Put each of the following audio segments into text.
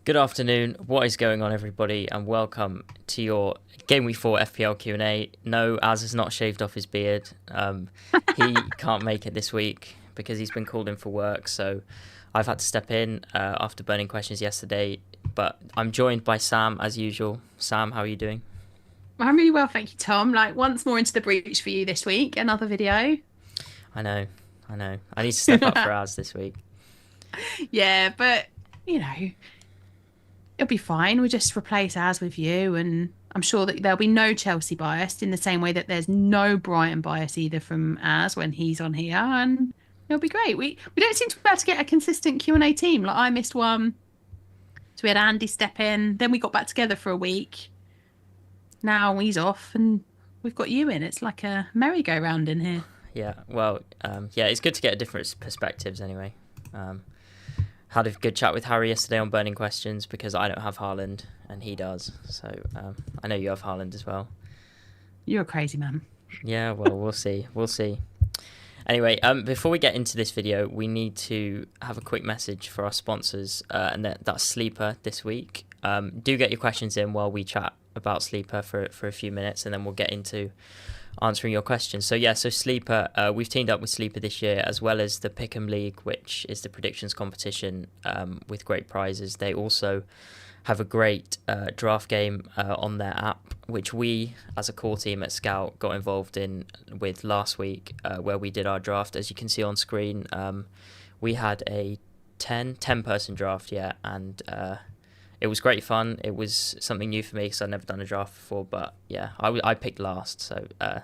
Good afternoon. What is going on, everybody, and welcome to your GW4 FPL Q&A. No, Az has not shaved off his beard. He can't make it this week because he's been called in for work, so I've had to step in after burning questions yesterday. But I'm joined by Sam, as usual. Sam, how are you doing? I'm really well, thank you, Tom. Like once more into the breach for you this week. Another video. I know. I need to step up for Az this week. Yeah, but you know, it'll be fine. We'll just replace Az with you, and I'm sure that there'll be no Chelsea bias in the same way that there's no Brighton bias either from Az when he's on here, and it'll be great. We don't seem to be able to get a consistent Q&A team. Like I missed one, so we had Andy step in, then we got back together for a week. Now he's off, and we've got you in. It's like a merry-go-round in here. Yeah, well, it's good to get different perspectives anyway. Had a good chat with Harry yesterday on Burning Questions because I don't have Haaland and he does. So I know you have Haaland as well. You're a crazy man. Yeah, well, we'll see. Anyway, before we get into this video, we need to have a quick message for our sponsors, and that's Sleeper this week. Do get your questions in while we chat about Sleeper for a few minutes, and then we'll get into answering your questions. So Sleeper, we've teamed up with Sleeper this year, as well as the Pick'em League, which is the predictions competition with great prizes. They also have a great draft game on their app, which we, as a core team at Scout, got involved in with last week, where we did our draft. As you can see on screen, we had a 10-person draft, and it was great fun. It was something new for me because I'd never done a draft before, but yeah, I picked last, so I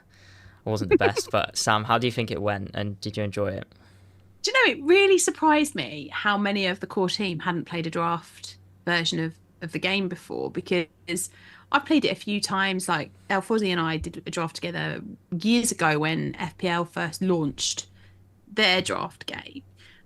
wasn't the best. But Sam, how do you think it went, and did you enjoy it? Do you know, it really surprised me how many of the core team hadn't played a draft version of the game before, because I've played it a few times. Like El Fozzy and I did a draft together years ago when FPL first launched their draft game.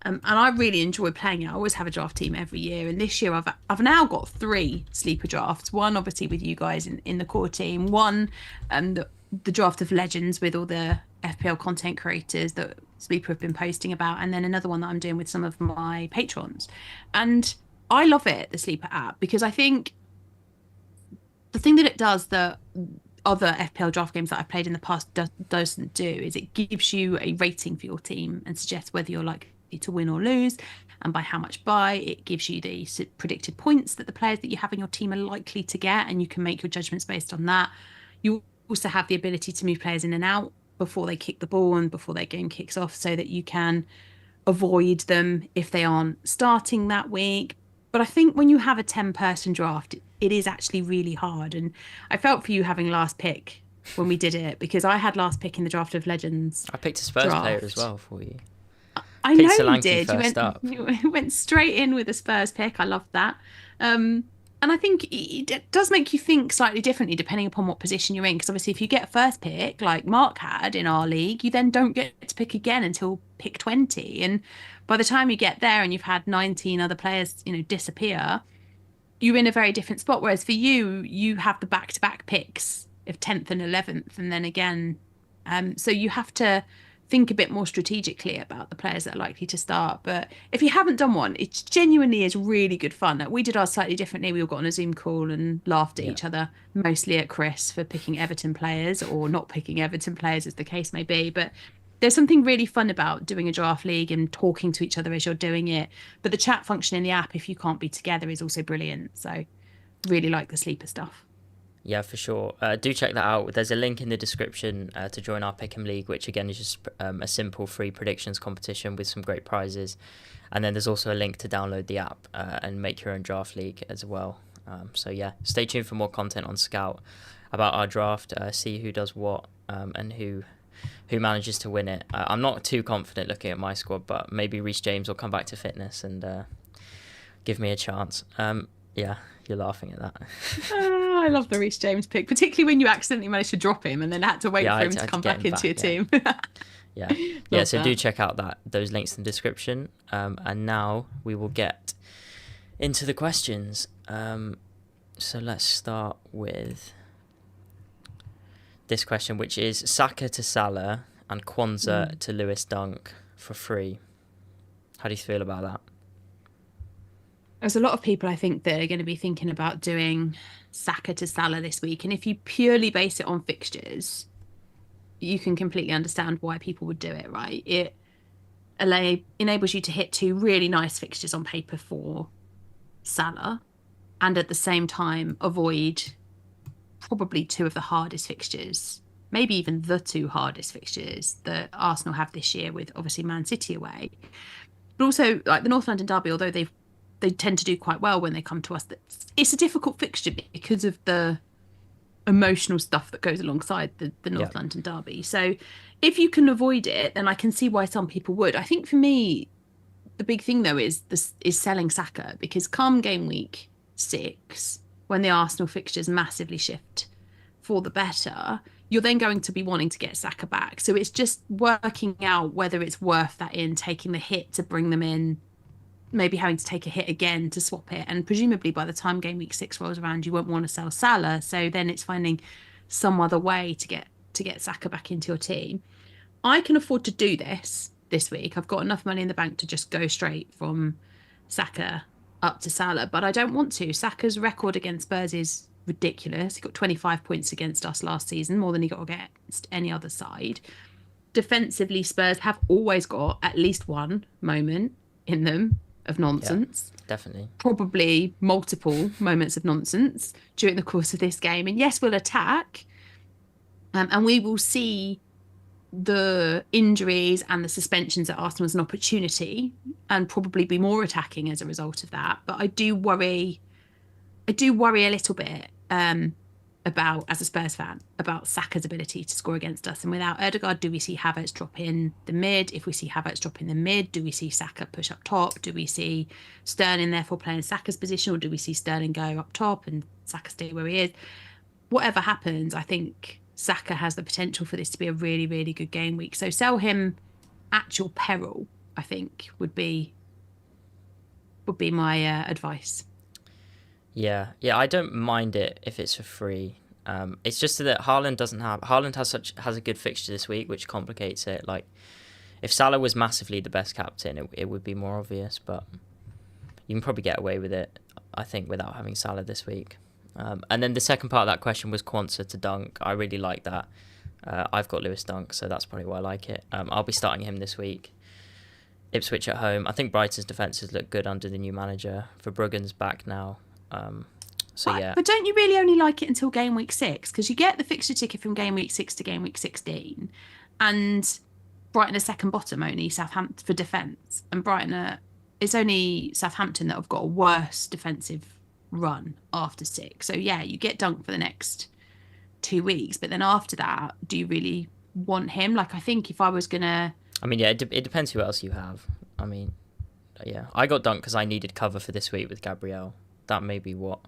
And I really enjoy playing it. I always have a draft team every year. And this year I've now got three sleeper drafts. One obviously with you guys in the core team. One the draft of legends with all the FPL content creators that Sleeper have been posting about, and then another one that I'm doing with some of my patrons. And I love it, the Sleeper app, because I think the thing that it does that other FPL draft games that I've played in the past doesn't do is it gives you a rating for your team and suggests whether you're likely to win or lose, and by how much by. It gives you the predicted points that the players that you have in your team are likely to get, and you can make your judgments based on that. You also have the ability to move players in and out before they kick the ball and before their game kicks off, so that you can avoid them if they aren't starting that week. But I think when you have a 10-person draft, it is actually really hard. And I felt for you having last pick when we did it, because I had last pick in the draft of Legends I picked a Spurs player as draft. well for you. I Picked know you Solanke did. first up. You went straight in with a Spurs pick. I loved that. And I think it does make you think slightly differently depending upon what position you're in. Because obviously, if you get a first pick like Mark had in our league, you then don't get to pick again until pick 20. And by the time you get there and you've had 19 other players, disappear, you're in a very different spot. Whereas for you, you have the back-to-back picks of 10th and 11th, and then again. So you have to think a bit more strategically about the players that are likely to start. But if you haven't done one, it genuinely is really good fun. Like we did ours slightly differently. We all got on a Zoom call and laughed at Yeah. each other, mostly at Chris for picking Everton players or not picking Everton players, as the case may be. But there's something really fun about doing a draft league and talking to each other as you're doing it. But the chat function in the app, if you can't be together, is also brilliant. So really like the sleeper stuff. Yeah, for sure. Do check that out. There's a link in the description to join our Pick'em League, which again is just a simple free predictions competition with some great prizes. And then there's also a link to download the app and make your own draft league as well. So yeah, stay tuned for more content on Scout about our draft, see who does what, and who manages to win it. I'm not too confident looking at my squad, but maybe Reece James will come back to fitness and give me a chance. Yeah, you're laughing at that. I love the Reece James pick, particularly when you accidentally managed to drop him and then had to wait Yeah, for him I to had come get back him into your back, yeah. team. Yeah, yeah. Love So do that. check out those links in the description. And now we will get into the questions. So let's start with this question, which is Saka to Salah and Kwanzaa to Lewis Dunk for free. How do you feel about that? There's a lot of people I think that are going to be thinking about doing Saka to Salah this week. And if you purely base it on fixtures, you can completely understand why people would do it, right? It enables you to hit two really nice fixtures on paper for Salah and at the same time avoid probably two of the hardest fixtures, maybe even the two hardest fixtures that Arsenal have this year with obviously Man City away. But also like the North London derby, although they tend to do quite well when they come to us, it's a difficult fixture because of the emotional stuff that goes alongside the North London derby. So if you can avoid it, then I can see why some people would. I think for me, the big thing though is selling Saka, because come game week 6, when the Arsenal fixtures massively shift for the better, you're then going to be wanting to get Saka back. So it's just working out whether it's worth that in taking the hit to bring them in, maybe having to take a hit again to swap it. And presumably by the time game week 6 rolls around, you won't want to sell Salah. So then it's finding some other way to get Saka back into your team. I can afford to do this week. I've got enough money in the bank to just go straight from Saka up to Salah, but I don't want to. Saka's record against Spurs is ridiculous. He got 25 points against us last season, more than he got against any other side. Defensively, Spurs have always got at least one moment in them of nonsense. Yeah, definitely. Probably multiple moments of nonsense during the course of this game. And yes, we'll attack. And we will see the injuries and the suspensions at Arsenal as an opportunity and probably be more attacking as a result of that. But I do worry a little bit about, as a Spurs fan, about Saka's ability to score against us. And without Ødegaard, do we see Havertz drop in the mid? If we see Havertz drop in the mid, do we see Saka push up top? Do we see Sterling therefore playing Saka's position, or do we see Sterling go up top and Saka stay where he is? Whatever happens, I think Saka has the potential for this to be a really, really good game week. So sell him at your peril, I think, would be my advice. Yeah, I don't mind it if it's for free. It's just that Haaland has a good fixture this week, which complicates it. Like, if Salah was massively the best captain, it would be more obvious, but you can probably get away with it, I think, without having Salah this week. And then the second part of that question was Quansah to Dunk. I really like that. I've got Lewis Dunk, so that's probably why I like it. I'll be starting him this week. Ipswich at home. I think Brighton's defences look good under the new manager. Verbruggen's back now. But don't you really only like it until game week 6? Because you get the fixture ticket from game week 6 to game week 16, and Brighton are second bottom only Southampton for defence, and it's only Southampton that have got a worse defensive run after 6. So yeah, you get Dunk for the next 2 weeks, but then after that, do you really want him? Like, I think if I was gonna, it depends who else you have. I got Dunk because I needed cover for this week with Gabriel. That may be what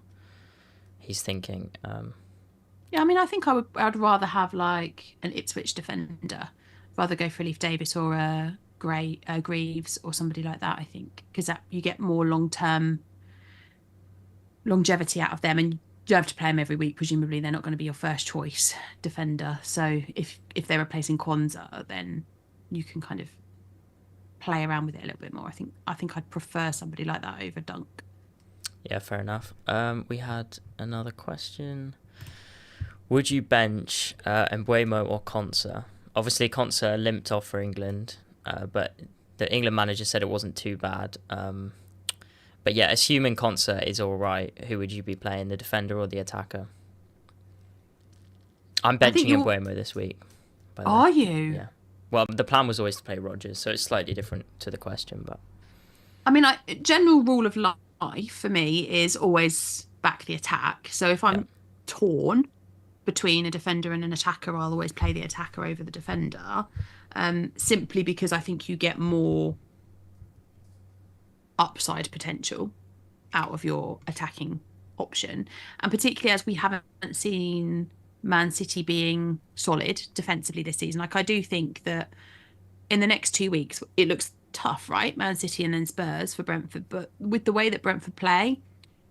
he's thinking. I think I'd rather have like an Ipswich defender, rather go for a Leif Davis or a Greaves or somebody like that. I think because you get more long-term longevity out of them, and you have to play them every week. Presumably, they're not going to be your first choice defender. So if they're replacing Quansah, then you can kind of play around with it a little bit more. I think I'd prefer somebody like that over Dunk. Yeah, fair enough. We had another question. Would you bench Mbuemo or Quansah? Obviously, Quansah limped off for England, but the England manager said it wasn't too bad. But yeah, assuming Quansah is all right, who would you be playing, the defender or the attacker? I'm benching Mbuemo this week. Are you? Yeah. Well, the plan was always to play Rodgers, so it's slightly different to the question. But general rule of life for me is always back the attack. So if I'm torn between a defender and an attacker, I'll always play the attacker over the defender, simply because I think you get more upside potential out of your attacking option, and particularly as we haven't seen Man City being solid defensively this season. Like, I do think that in the next 2 weeks it looks tough, right? Man City and then Spurs for Brentford, but with the way that Brentford play,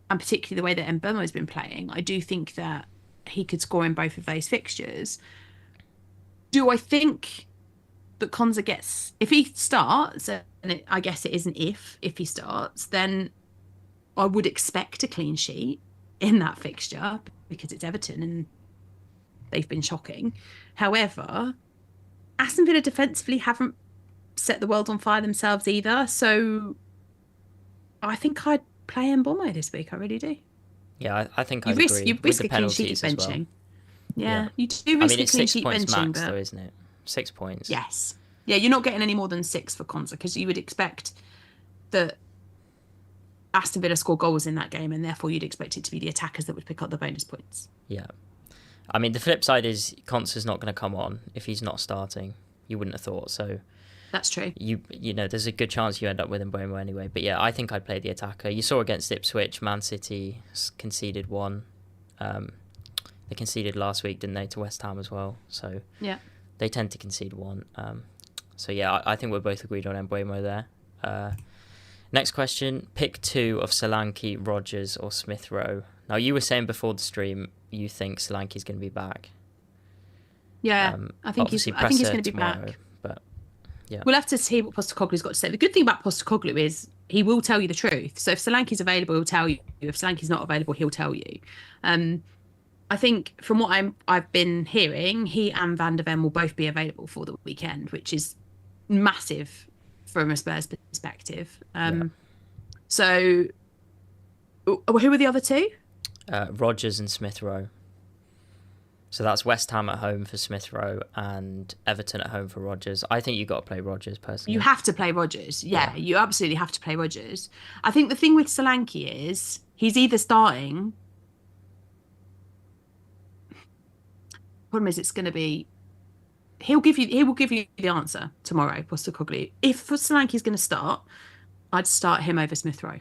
and particularly the way that Mbuemo has been playing, I do think that he could score in both of those fixtures. Do I think that Quansah gets, if he starts, and I guess it is an if he starts, then I would expect a clean sheet in that fixture because it's Everton and they've been shocking. However, Aston Villa defensively haven't set the world on fire themselves either. So I think I'd play Mbuemo this week. I really do. Yeah, I think I'd agree You with risk the a clean sheet penalties as well. benching. Yeah, you do I risk mean, a it's clean 6 sheet points benching, max, but though, isn't it? 6 points. yes. Yeah, you're not getting any more than 6 for Konsa because you would expect that Aston Villa score goals in that game, and therefore you'd expect it to be the attackers that would pick up the bonus points. Yeah. I mean, the flip side is Konsa's not going to come on if he's not starting. You wouldn't have thought. So that's true. You know, there's a good chance you end up with Mbuemo anyway. But yeah, I think I'd play the attacker. You saw against Ipswich, Man City conceded 1. They conceded last week, didn't they, to West Ham as well? So yeah, they tend to concede 1. So yeah, I think we're both agreed on Mbuemo there. Next question: pick 2 of Solanke, Rodgers, or Smith Rowe. Now, you were saying before the stream you think Solanke's going to be back. Yeah, I think he's going to be back. But yeah, we'll have to see what Postecoglou's got to say. The good thing about Postecoglou is he will tell you the truth. So if Solanke's available, he'll tell you. If Solanke's not available, he'll tell you. I think from what I've been hearing, he and Van der Ven will both be available for the weekend, which is massive from a Spurs perspective. So who are the other 2? Rodgers and Smith Rowe. So that's West Ham at home for Smith Rowe and Everton at home for Rodgers. I think you've got to play Rodgers personally. You have to play Rodgers. Yeah, you absolutely have to play Rodgers. I think the thing with Solanke is he's either starting. Problem is, it's going to be. He will give you the answer tomorrow, Postecoglou. If Solanke's going to start, I'd start him over Smith Rowe.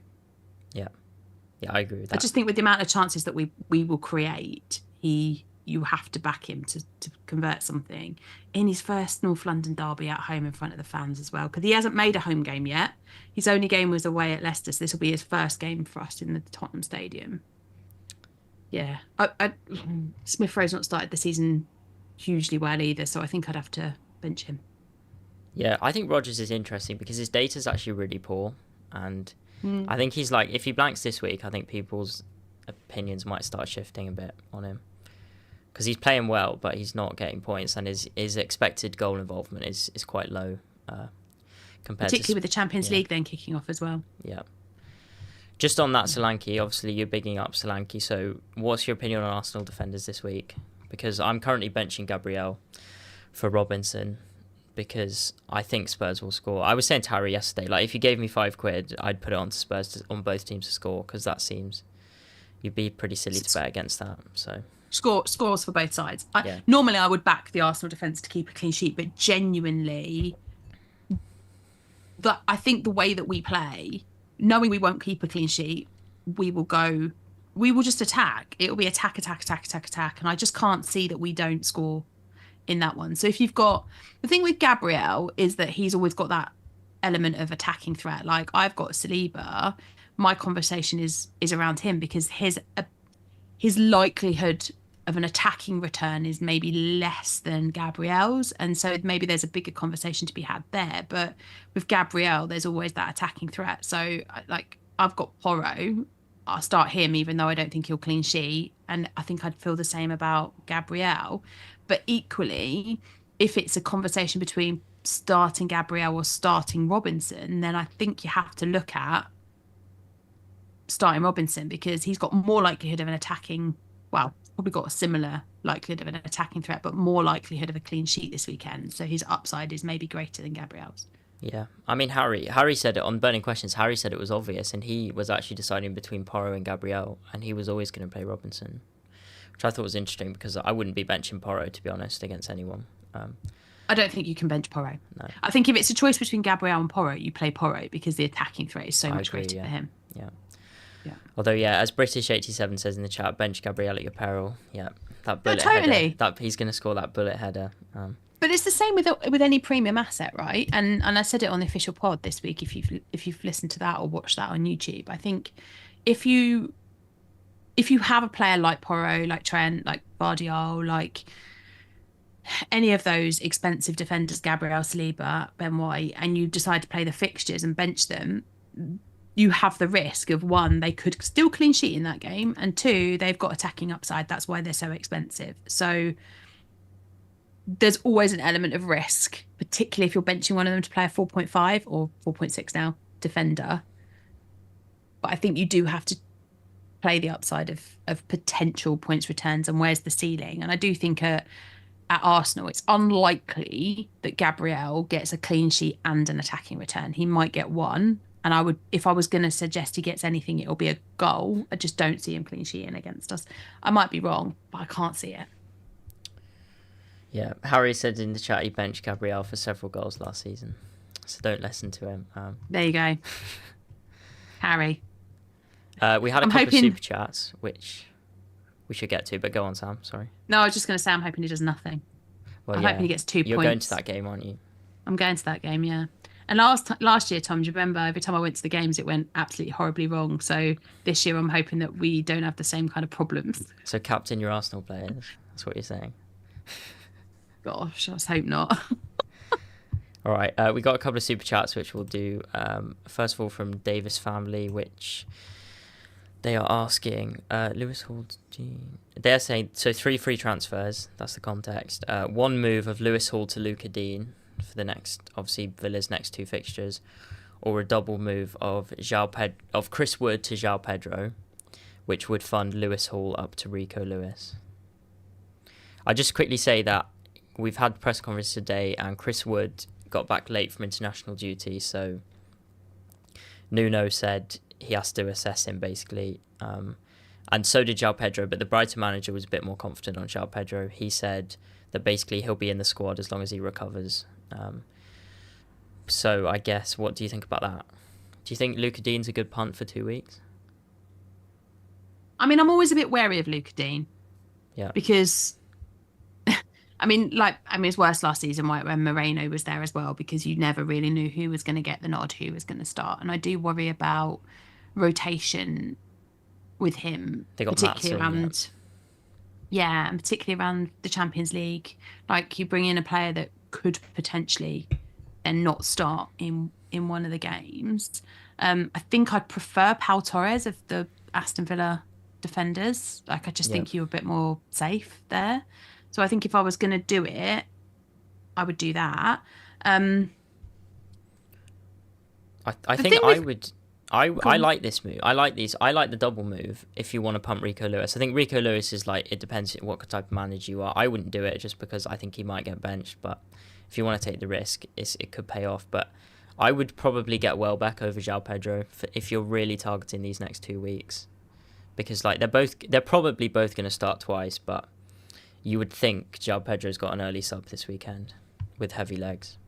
Yeah, I agree with that. I just think with the amount of chances that we will create, you have to back him to convert something in his first North London derby at home in front of the fans as well, because he hasn't made a home game yet. His only game was away at Leicester, so this will be his first game for us in the Tottenham Stadium. Yeah, Smith Rowe's not started the season hugely well either, so I think I'd have to bench him. Yeah, I think Rodgers is interesting because his data's actually really poor, and I think he's like, if he blanks this week, I think people's opinions might start shifting a bit on him because he's playing well, but he's not getting points, and his expected goal involvement is quite low compared particularly with the Champions League then kicking off as well. Yeah. Just on that, Solanke, obviously you're bigging up Solanke, so what's your opinion on Arsenal defenders this week? Because I'm currently benching Gabriel for Robinson because I think Spurs will score. I was saying to Harry yesterday, like if you gave me £5, I'd put it on to Spurs on both teams to score because that seems you'd be pretty silly to bet against that. So scores for both sides. Normally I would back the Arsenal defence to keep a clean sheet, but genuinely, I think the way that we play, knowing we won't keep a clean sheet, we will just attack. It will be attack. And I just can't see that we don't score in that one. So if you've got, the thing with Gabriel is that he's always got that element of attacking threat. Like I've got Saliba, my conversation is around him because his likelihood of an attacking return is maybe less than Gabriel's. And so maybe there's a bigger conversation to be had there. But with Gabriel, there's always that attacking threat. So like I've got Porro. I'll start him even though I don't think he'll clean sheet. And I think I'd feel the same about Gabriel. But equally, if it's a conversation between starting Gabriel or starting Robinson, then I think you have to look at starting Robinson because he's got more likelihood of an attacking, well, probably got a similar likelihood of an attacking threat, but more likelihood of a clean sheet this weekend. So his upside is maybe greater than Gabriel's. Yeah, I mean, Harry said it on Burning Questions. Harry said it was obvious, and he was actually deciding between Porro and Gabriel, and he was always going to play Robinson, which I thought was interesting because I wouldn't be benching Porro, to be honest, against anyone. I don't think you can bench Porro. No. I think if it's a choice between Gabriel and Porro, you play Porro because the attacking threat is so much greater for him. Yeah. Although, as British87 says in the chat, bench Gabriel at your peril. Yeah, that bullet header. He's going to score that bullet header. But it's the same with any premium asset, right? And I said it on the official pod this week. If you've listened to that or watched that on YouTube, I think if you have a player like Porro, like Trent, like Vardiol, like any of those expensive defenders, Gabriel, Saliba, Ben White, and you decide to play the fixtures and bench them, you have the risk of, one, they could still clean sheet in that game, and two, they've got attacking upside. That's why they're so expensive. So there's always an element of risk, particularly if you're benching one of them to play a 4.5 or 4.6 now defender. But I think you do have to play the upside of potential points returns and where's the ceiling. And I do think at Arsenal, it's unlikely that Gabriel gets a clean sheet and an attacking return. He might get one. And if I was going to suggest he gets anything, it'll be a goal. I just don't see him clean sheeting against us. I might be wrong, but I can't see it. Yeah, Harry said in the chat he benched Gabriel for several goals last season. So don't listen to him. There you go. Harry. We had a couple of super chats, which we should get to, but go on, Sam. Sorry. No, I was just going to say I'm hoping he does nothing. I'm hoping he gets 2 points. You're going to that game, aren't you? I'm going to that game, yeah. And last year, Tom, do you remember every time I went to the games, it went absolutely horribly wrong. So this year, I'm hoping that we don't have the same kind of problems. So captain your Arsenal players. That's what you're saying. Gosh, let's hope not. All right, we got a couple of super chats, which we'll do. First of all, from Davis family, which they are asking Lewis Hall. They're saying 3 free transfers. That's the context. 1 move of Lewis Hall to Luca Dean for the next, obviously Villa's next 2 fixtures, or a double move of Chris Wood to João Pedro, which would fund Lewis Hall up to Rico Lewis. I'll just quickly say that we've had press conference today, and Chris Wood got back late from international duty, so Nuno said he has to assess him basically, and so did João Pedro, but the Brighton manager was a bit more confident on João Pedro. He said that basically he'll be in the squad as long as he recovers. So I guess, what do you think about that? Do you think Luca Dean's a good punt for 2 weeks? I mean, I'm always a bit wary of Luca Dean. Yeah. Because it's worse last season when Moreno was there as well, because you never really knew who was going to get the nod, who was going to start. And I do worry about rotation with him, particularly around and particularly around the Champions League. Like, you bring in a player that could potentially then not start in one of the games. I think I'd prefer Pau Torres of the Aston Villa defenders. Like, I just think you're a bit more safe there. So I think if I was going to do it, I would do that. I like this move. I like the double move if you want to pump Rico Lewis. I think Rico Lewis is like, it depends what type of manager you are. I wouldn't do it just because I think he might get benched. But if you want to take the risk, it could pay off. But I would probably get Welbeck over João Pedro if you're really targeting these next 2 weeks, because like they're probably both going to start twice, but you would think João Pedro's got an early sub this weekend with heavy legs.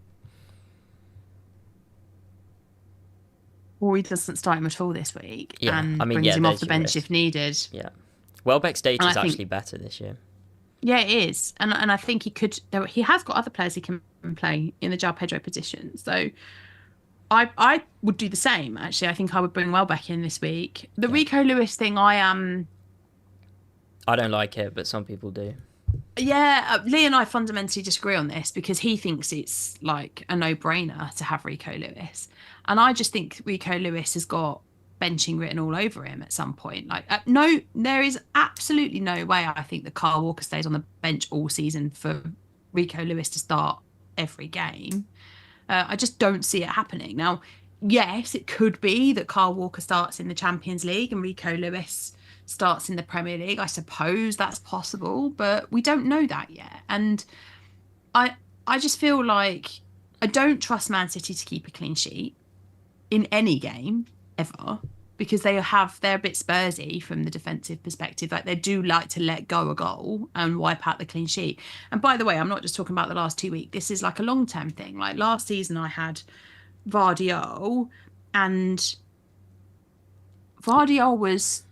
Or he doesn't start him at all this week, and brings him off the bench if needed. Yeah, Welbeck's data is actually better this year. Yeah, it is, and I think he could. He has got other players he can play in the João Pedro position, so I would do the same. Actually, I think I would bring Welbeck in this week. The Rico Lewis thing, I don't like it, but some people do. Yeah, Lee and I fundamentally disagree on this, because he thinks it's like a no-brainer to have Rico Lewis. And I just think Rico Lewis has got benching written all over him at some point. Like, no, there is absolutely no way I think that Kyle Walker stays on the bench all season for Rico Lewis to start every game. I just don't see it happening. Now, yes, it could be that Kyle Walker starts in the Champions League and Rico Lewis starts in the Premier League. I suppose that's possible, but we don't know that yet. And I just feel like I don't trust Man City to keep a clean sheet in any game ever, because they're a bit Spursy from the defensive perspective. Like, they do like to let go a goal and wipe out the clean sheet. And by the way, I'm not just talking about the last 2 weeks. This is like a long-term thing. Like, last season I had Vardiol, and Vardiol was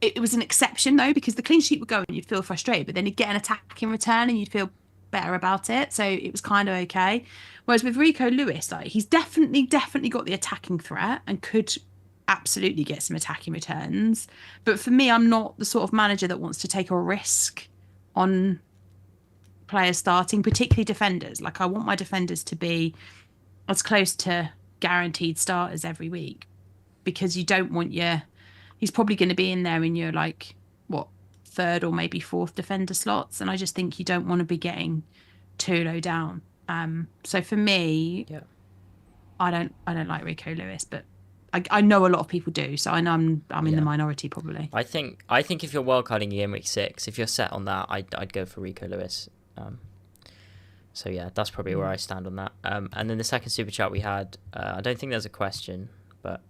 an exception though, because the clean sheet would go and you'd feel frustrated, but then you'd get an attack in return and you'd feel better about it. So it was kind of okay. Whereas with Rico Lewis, like, he's definitely got the attacking threat and could absolutely get some attacking returns. But for me, I'm not the sort of manager that wants to take a risk on players starting, particularly defenders. Like, I want my defenders to be as close to guaranteed starters every week, because you don't want he's probably going to be in there in your like what, third or maybe fourth defender slots, and I just think you don't want to be getting too low down. So for me, yeah, I don't like Rico Lewis, but I know a lot of people do, so I know I'm in the minority probably. I think if you're wildcarding game week 6, if you're set on that, I'd go for Rico Lewis. So yeah, that's probably where I stand on that. And then the second super chat we had, I don't think there's a question, but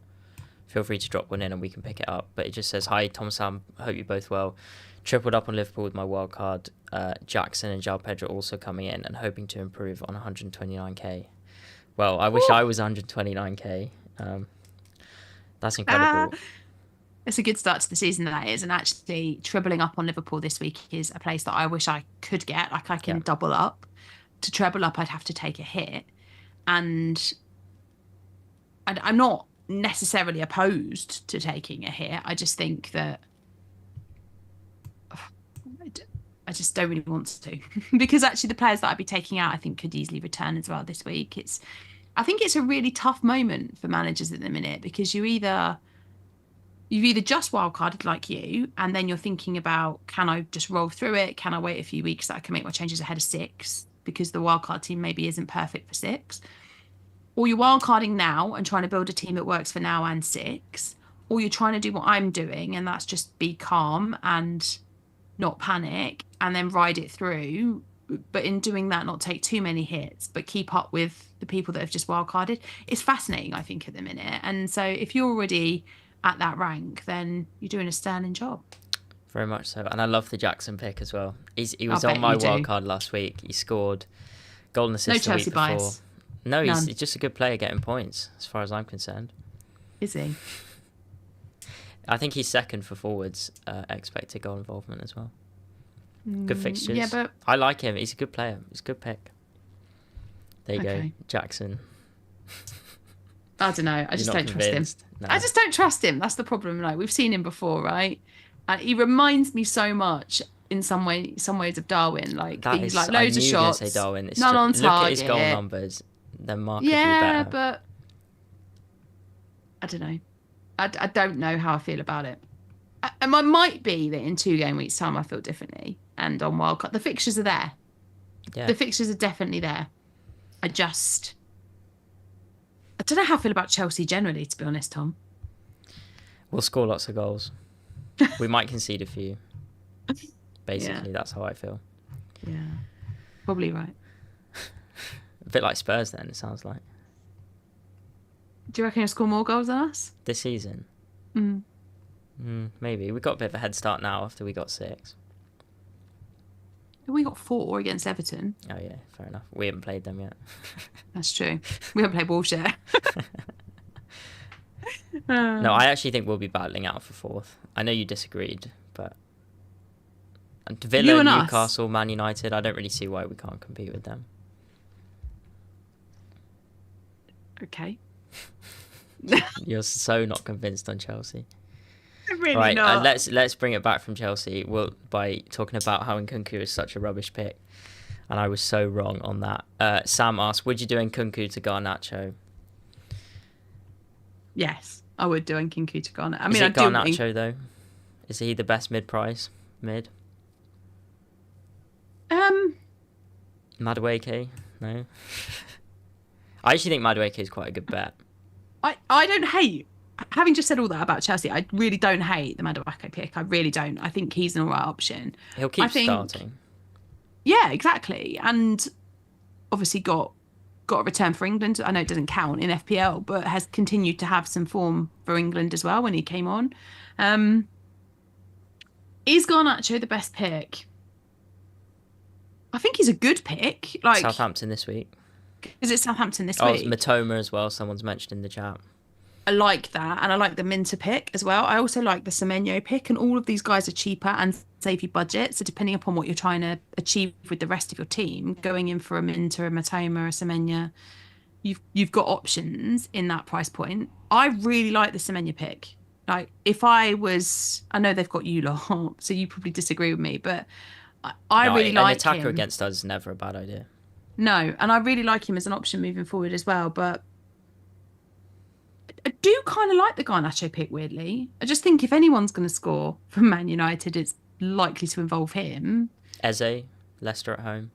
feel free to drop one in and we can pick it up. But it just says, "Hi Tom, Sam, hope you're both well. Tripled up on Liverpool with my wildcard. Jackson and João Pedro also coming in and hoping to improve on 129k. Well, I wish I was 129k. That's incredible. It's a good start to the season, that is. And actually, trebling up on Liverpool this week is a place that I wish I could get. Like, I can double up. To treble up, I'd have to take a hit. And I'm not necessarily opposed to taking a hit. I just think that I just don't really want to. Because actually, the players that I'd be taking out, I think, could easily return as well this week. I think it's a really tough moment for managers at the minute, because you've either just wildcarded like you, and then you're thinking about, can I just roll through it? Can I wait a few weeks so I can make my changes ahead of 6, because the wildcard team maybe isn't perfect for 6? Or you're wildcarding now and trying to build a team that works for now and 6, or you're trying to do what I'm doing, and that's just be calm and not panic and then ride it through. But in doing that, not take too many hits, but keep up with the people that have just wildcarded. It's fascinating, I think, at the minute. And so if you're already at that rank, then you're doing a sterling job. Very much so. And I love the Jackson pick as well. He was on my wildcard last week. He scored golden assist the week before. Bias. No, he's just a good player getting points, as far as I'm concerned. Is he? I think he's second for forwards expected goal involvement as well. Good fixtures. Yeah, but I like him. He's a good player. He's a good pick. There you go, Jackson. I don't know. I just don't trust him. No. I just don't trust him. That's the problem. Like, we've seen him before, right? And he remards me so much in some ways of Darwin. Like, he's like loads of shots. Say Darwin. It's none on target. Look at his goal numbers. They're markedly better. Yeah, but I don't know. I don't know how I feel about it. And it might be that in 2 game weeks' time I feel differently. And on wildcard, the fixtures are there. Yeah. The fixtures are definitely there. I don't know how I feel about Chelsea generally, to be honest, Tom. We'll score lots of goals. We might concede a few. Basically, that's how I feel. Yeah, probably right. A bit like Spurs then, it sounds like. Do you reckon you'll score more goals than us? This season? Maybe. We got a bit of a head start now after we got 6. We got 4 against Everton. Oh yeah, fair enough. We haven't played them yet. That's true. We haven't played Bullshit. No, I actually think we'll be battling out for 4th. I know you disagreed, but Villa, Newcastle, Man United, I don't really see why we can't compete with them. Okay. You're so not convinced on Chelsea. Really right, not. Let's bring it back from Chelsea by talking about how Nkunku is such a rubbish pick. And I was so wrong on that. Sam asked, would you do Nkunku to Garnacho? Yes, I would do Nkunku to Garnacho. Is it Garnacho, though? Is he the best mid-price? Madueke? No? I actually think Madueke is quite a good bet. I don't hate, having just said all that about Chelsea, I really don't hate the Madueke pick. I really don't. I think he's an alright option. He'll keep starting. Yeah, exactly. And obviously got a return for England. I know it doesn't count in FPL, but has continued to have some form for England as well when he came on. Is Garnacho the best pick? I think he's a good pick. Like Southampton this week. Is it Southampton this week? week? Oh, Mitoma as well. Someone's mentioned in the chat. I like that, and I like the Minter pick as well. I also like the Semenyo pick, and all of these guys are cheaper and save you budget. So depending upon what you're trying to achieve with the rest of your team, going in for a Minter, a Mitoma, a Semenya, you've got options in that price point. I really like the Semenya pick. Like, if I know they've got you lot, so you probably disagree with me, but I really like him. An attacker against us is never a bad idea. No, and I really like him as an option moving forward as well, but I do kind of like the Garnacho pick, weirdly. I just think if anyone's going to score from Man United, it's likely to involve him. Eze, Leicester at home.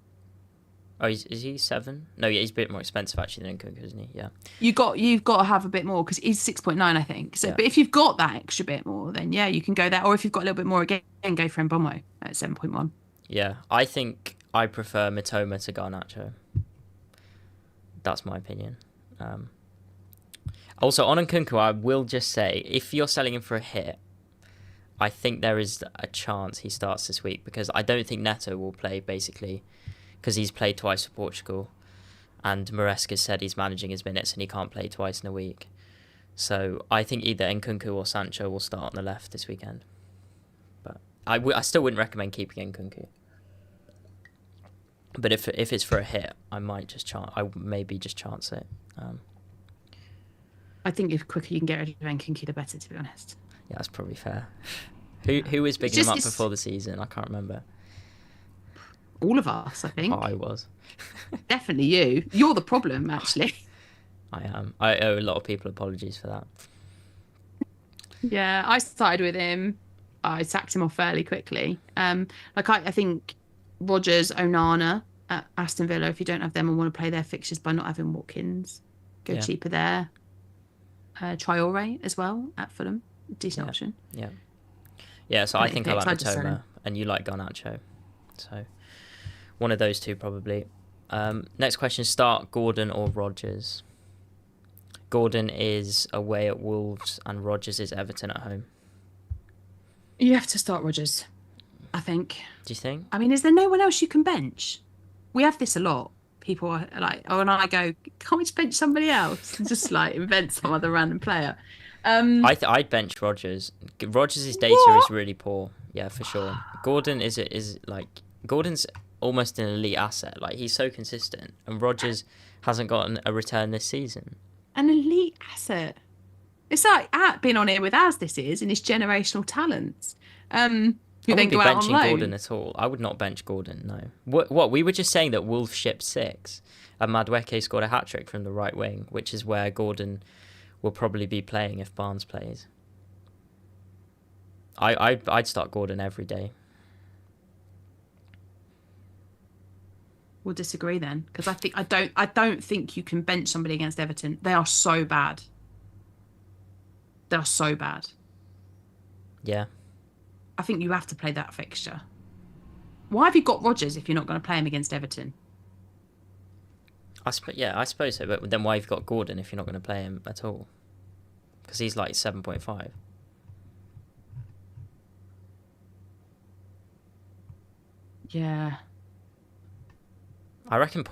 Oh, is he 7? No, yeah, he's a bit more expensive actually than Nkunku, isn't he? Yeah. You've got to have a bit more because he's 6.9, I think. So, Yeah. but if you've got that extra bit more, then yeah, you can go there. Or if you've got a little bit more again, go for Mbuemo at 7.1. Yeah, I think I prefer Mitoma to Garnacho. That's my opinion. Also, on Nkunku, I will just say, if you're selling him for a hit, I think there is a chance he starts this week because I don't think Neto will play, basically, because he's played twice for Portugal and Maresca said he's managing his minutes and he can't play twice in a week. So I think either Nkunku or Sancho will start on the left this weekend. But I still wouldn't recommend keeping Nkunku. But if it's for a hit, I might just maybe just chance it. I think the quicker you can get rid of Nkunku, the better, to be honest. Yeah, that's probably fair. Who was bigging him up before the season? I can't remember. All of us, I think. Oh, I was. Definitely you. You're the problem, actually. I am. I owe a lot of people apologies for that. Yeah, I started with him. I sacked him off fairly quickly. I think Rodgers, Onana at Aston Villa, if you don't have them and want to play their fixtures by not having Watkins, go cheaper there. Traore as well at Fulham. Decent option. Yeah. Yeah, so I think I like Mitoma and you like Garnacho. So one of those two probably. Next question, start Gordon or Rodgers? Gordon is away at Wolves and Rodgers is Everton at home. You have to start Rodgers, I think. Do you think? I mean, is there no one else you can bench? We have this a lot. People are like, oh, and I go, can't we just bench somebody else? And just like invent some other random player. I'd bench Rodgers. Rodgers' data is really poor. Yeah, for sure. Gordon Gordon's almost an elite asset. Like, he's so consistent. And Rodgers hasn't gotten a return this season. An elite asset. It's like being on here with Az this is in his generational talents. I wouldn't be benching Gordon at all. I would not bench Gordon, no. What? We were just saying that Wolves shipped 6 and Madueke scored a hat-trick from the right wing, which is where Gordon will probably be playing if Barnes plays. I'd start Gordon every day. We'll disagree then, because I don't think you can bench somebody against Everton. They are so bad. They are so bad. Yeah. I think you have to play that fixture. Why have you got Rodgers if you're not going to play him against Everton? I suppose so. But then why have you got Gordon if you're not going to play him at all? Because he's like 7.5. Yeah. I reckon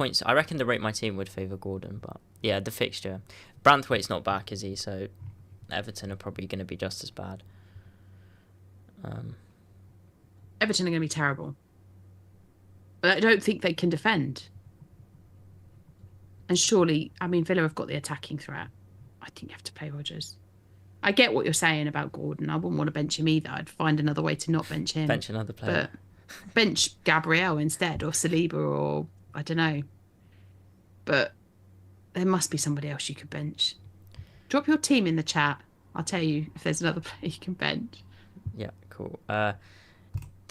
the rate my team would favour Gordon, but yeah, the fixture. Branthwaite's not back, is he? So Everton are probably going to be just as bad. Everton are going to be terrible. But I don't think they can defend. And surely, I mean, Villa have got the attacking threat. I think you have to play Rodgers. I get what you're saying about Gordon. I wouldn't want to bench him either. I'd find another way to not bench him. Bench another player. But bench Gabriel instead, or Saliba, or I don't know. But there must be somebody else you could bench. Drop your team in the chat. I'll tell you if there's another player you can bench. Yeah, cool. The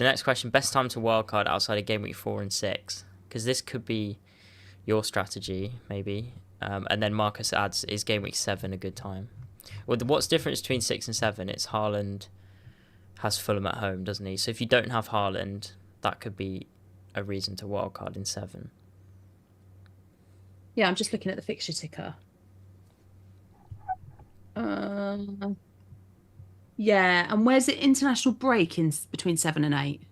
next question, best time to wildcard outside of game week 4 and 6? Because this could be your strategy, maybe. And then Marcus adds, is game week 7 a good time? Well, what's the difference between 6 and 7? It's Haaland has Fulham at home, doesn't he? So if you don't have Haaland, that could be a reason to wildcard in 7. Yeah, I'm just looking at the fixture ticker. Yeah, and where's the international break in between 7 and 8?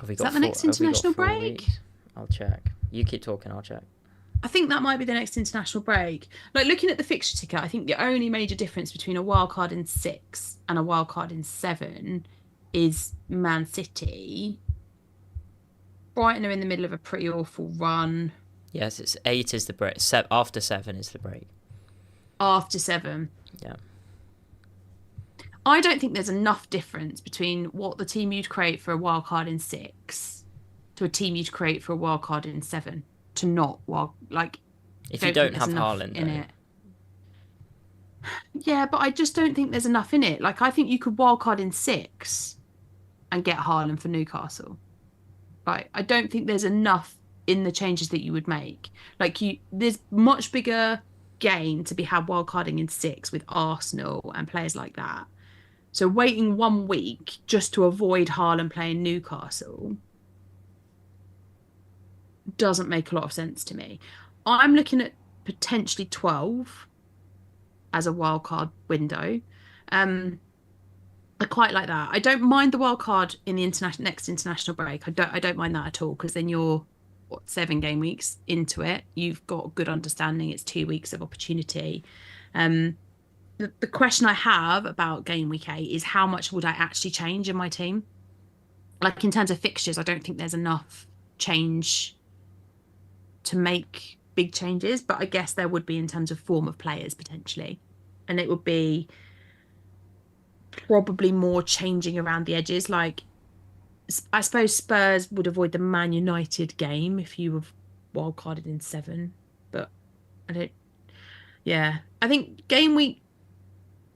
Is that the next international break? Weeks? I'll check. You keep talking, I'll check. I think that might be the next international break. Like, looking at the fixture ticker, I think the only major difference between a wildcard in 6 and a wildcard in 7 is Man City. Brighton are in the middle of a pretty awful run. Yes, it's 8 is the break. After 7 is the break. After 7. Yeah. I don't think there's enough difference between what the team you'd create for a wildcard in 6 to a team you'd create for a wildcard in 7 to not if you don't have Haaland in it. Yeah, but I just don't think there's enough in it. Like, I think you could wildcard in 6 and get Haaland for Newcastle. Right. I don't think there's enough in the changes that you would make. There's much bigger gain to be had wildcarding in 6 with Arsenal and players like that. So waiting 1 week just to avoid Haaland playing Newcastle doesn't make a lot of sense to me. I'm looking at potentially 12 as a wildcard window. Um, I quite like that. I don't mind the wild card in the next international break. I don't mind that at all because then you're 7 game weeks into it. You've got a good understanding. It's 2 weeks of opportunity. The question I have about game week 8 is how much would I actually change in my team? Like in terms of fixtures, I don't think there's enough change to make big changes, but I guess there would be in terms of form of players potentially. And it would be probably more changing around the edges. Like, I suppose Spurs would avoid the Man United game if you were wildcarded in 7, but I don't. Yeah, I think game week